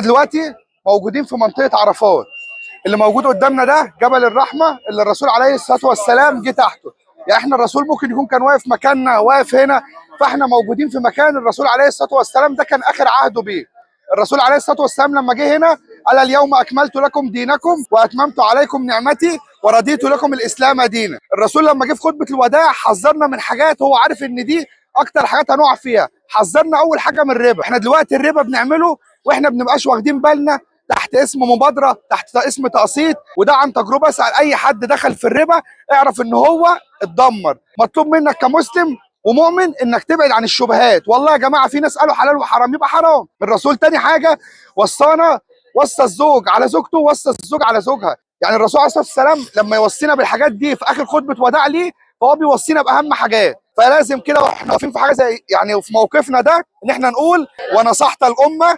دلوقتي موجودين في منطقه عرفات. اللي موجود قدامنا ده جبل الرحمه اللي الرسول عليه الصلاه والسلام جه تحته. يعني احنا الرسول ممكن يكون كان واقف مكاننا، واقف هنا، فاحنا موجودين في مكان الرسول عليه الصلاه والسلام ده كان اخر عهده بيه. الرسول عليه الصلاه والسلام لما جه هنا قال: اليوم اكملت لكم دينكم واتممت عليكم نعمتي ورضيت لكم الاسلام دينا. الرسول لما جه في خطبه الوداع حذرنا من حاجات هو عارف ان دي اكتر حاجات هنقع فيها. حذرنا اول حاجه من الربا. احنا دلوقتي الربا بنعمله واحنا بنبقاش واخدين بالنا، تحت اسم مبادره، تحت اسم تقسيط، وده عن تجربه. اسال اي حد دخل في الربا اعرف ان هو اتدمر. مطلوب منك كمسلم ومؤمن انك تبعد عن الشبهات. والله يا جماعه في ناس قالوا حلال وحرام، يبقى حرام. الرسول تاني حاجه وصى الزوج على زوجته، وصى الزوج على زوجها. يعني الرسول عليه الصلاه والسلام لما يوصينا بالحاجات دي في اخر خطبه وداع ليه، فهو بيوصينا باهم حاجات. فلازم كده واحنا واقفين في حاجه زي يعني في موقفنا ده ان احنا نقول: ونصحت الامه